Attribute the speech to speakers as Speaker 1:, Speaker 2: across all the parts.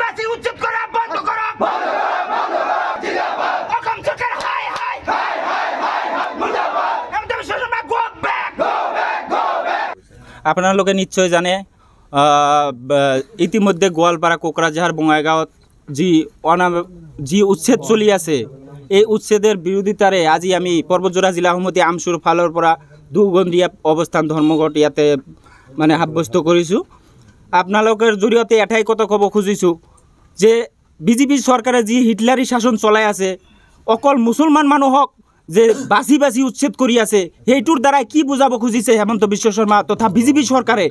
Speaker 1: বাসি উচ্ছেদ করা বন্ধ করো অসম সরকার হাই হাই হেমন্ত বিশ্ব শর্মা গো ব্যাক।
Speaker 2: আপনার লোকে নিশ্চয় জানে ইতিমধ্যে গোয়ালপাড়া কোকরাঝাড় বঙ্গাইগাঁও যি উচ্ছেদ চলি আছে এই উচ্ছেদের বিৰোধিতাৰে আজি আমি পৰ্বতজোৰা জিলা সমিতি আমচুৰ ফালৰ পৰা দুগন্দিয়া অৱস্থান ধৰ্মঘট ইয়াতে মানে সাব্যস্ত কৰিছোঁ। আপোনালোকৰ জৰিয়তে এটাই কথা ক'ব খুজিছোঁ যে বিজেপি চৰকাৰে যি হিটলাৰী শাসন চলাই আছে অকল মুছলমান মানুহক যে বাছি বাছি উচ্ছেদ কৰি আছে সেইটোৰ দ্বাৰাই কি বুজাব খুজিছে হেমন্ত বিশ্ব শৰ্মা তথা বিজেপি চৰকাৰে।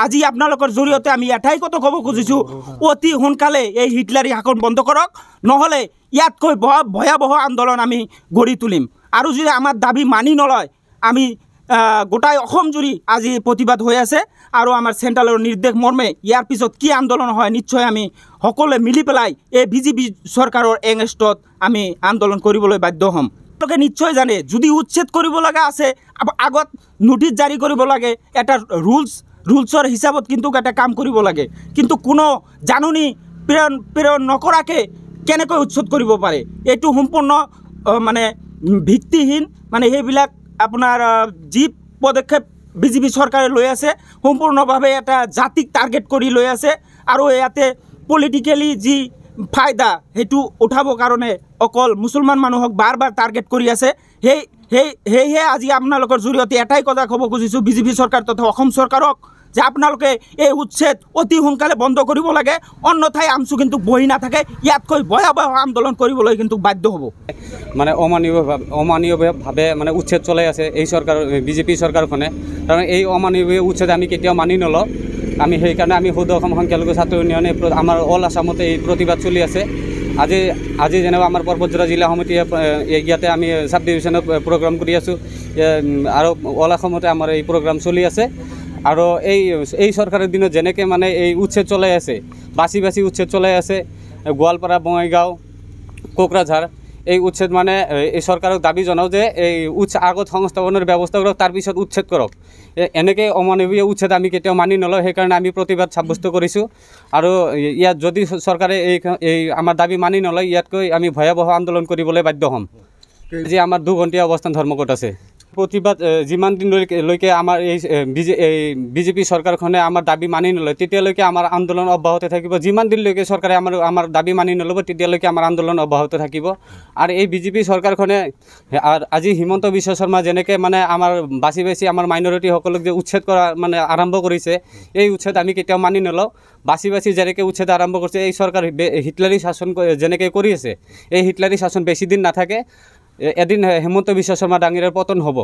Speaker 2: আজি আপোনালোকৰ জৰিয়তে আমি এটাই কথা ক'ব খুজিছোঁ অতি সোনকালে এই হিটলাৰী শাসন বন্ধ কৰক, নহ'লে ইয়াতকৈ ভয়াৱহ আন্দোলন আমি গঢ়ি তুলিম। আৰু যদি আমাৰ দাবী মানি নলয় আমি গোটাই অসম জুৰি আজি প্ৰতিবাদ হৈ আছে আৰু আমাৰ চেণ্ট্ৰেলৰ নিৰ্দেশ মৰ্মে ইয়াৰ পিছত কি আন্দোলন হয় নিশ্চয় আমি সকলোৱে মিলি পেলাই এই বিজেপি চৰকাৰৰ এগেইনষ্টত আমি আন্দোলন কৰিবলৈ বাধ্য হ'ম। আপোনালোকে নিশ্চয় জানে যদি উচ্ছেদ কৰিব লগা আছে আগত নোটিছ জাৰি কৰিব লাগে, এটা ৰুলছৰ হিচাপত কিন্তু এটা কাম কৰিব লাগে, কিন্তু কোনো জাননী প্ৰেৰণ নকৰাকৈ কেনেকৈ উচ্ছেদ কৰিব পাৰে এইটো সম্পূৰ্ণ মানে ভিত্তিহীন। মানে সেইবিলাক আপোনাৰ যি পদক্ষেপ বিজেপি চৰকাৰে লৈ আছে সম্পূৰ্ণভাৱে এটা জাতিক টাৰ্গেট কৰি লৈ আছে আৰু ইয়াতে পলিটিকেলি যি ফায়দা সেইটো উঠাবৰ কাৰণে অকল মুছলমান মানুহক বাৰ বাৰ টাৰ্গেট কৰি আছে। সেয়েহে আজি আপোনালোকৰ জৰিয়তে এটাই কথা ক'ব খুজিছোঁ বিজেপি চৰকাৰ তথা অসম চৰকাৰক যে আপোনালোকে এই উচ্ছেদ অতি সোনকালে বন্ধ কৰিব লাগে, অন্যথাই আমচু কিন্তু বহি নাথাকে, ইয়াতকৈ ভয়াৱহ আন্দোলন কৰিবলৈ কিন্তু বাধ্য হ'ব।
Speaker 3: মানে অমানৱীয়ভাৱে মানে উচ্ছেদ চলাই আছে এই চৰকাৰ বিজেপি চৰকাৰখনে, কাৰণ এই অমানৱীয় উচ্ছেদ আমি কেতিয়াও মানি নলওঁ। আমি সেইকাৰণে আমি সৌদ অসম সংখ্যালঘু ছাত্ৰ ইউনিয়নে আমাৰ অল আছামতে এই প্ৰতিবাদ চলি আছে। আজি যেনেকুৱা আমাৰ পৰ্বতজোৰা জিলা সমিতিয়ে ইয়াতে আমি চাব ডিভিশ্যনত প্ৰগ্ৰাম কৰি আছোঁ আৰু অল অসমতে আমাৰ এই প্ৰগ্ৰাম চলি আছে। আৰু এই চৰকাৰৰ দিনত যেনেকৈ মানে এই উচ্ছেদ চলাই আছে, বাছি বাছি উচ্ছেদ চলাই আছে গোৱালপাৰা বঙাইগাঁও কোকৰাঝাৰ, এই উচ্ছেদ মানে এই চৰকাৰক দাবী জনাওঁ যে এই আগত সংস্থাপনৰ ব্যৱস্থা কৰক, তাৰপিছত উচ্ছেদ কৰক। এনেকৈ অমানৱীয় উচ্ছেদ আমি কেতিয়াও মানি নলওঁ, সেইকাৰণে আমি প্ৰতিবাদ সাব্যস্ত কৰিছোঁ। আৰু ইয়াত যদি চৰকাৰে এই আমাৰ দাবী মানি নলয় ইয়াতকৈ আমি ভয়াৱহ আন্দোলন কৰিবলৈ বাধ্য হ'ম। আজি আমাৰ দুঘণ্টীয়া অৱস্থান ধৰ্মঘট আছে। প্ৰতিবাদ যিমান দিনলৈকে আমাৰ এই বিজেপি চৰকাৰখনে আমাৰ দাবী মানি নলয় তেতিয়ালৈকে আমাৰ আন্দোলন অব্যাহত থাকিব। যিমান দিনলৈকে চৰকাৰে আমাৰ দাবী মানি নল'ব তেতিয়ালৈকে আমাৰ আন্দোলন অব্যাহত থাকিব। আৰু এই বিজেপি চৰকাৰখনে আজি হিমন্ত বিশ্ব শৰ্মা যেনেকৈ মানে আমাৰ বাছি বাছি আমাৰ মাইনৰিটিসকলক যে উচ্ছেদ কৰা মানে আৰম্ভ কৰিছে, এই উচ্ছেদ আমি কেতিয়াও মানি নলওঁ। বাছি বাছি যেনেকৈ উচ্ছেদ আৰম্ভ কৰিছে এই চৰকাৰ হিটলাৰী শাসন যেনেকৈ কৰি আছে, এই হিটলাৰী শাসন বেছি দিন নাথাকে, এদিন হেমন্ত বিশ্ব শৰ্মা ডাঙৰীয়াৰ পতন হ'ব।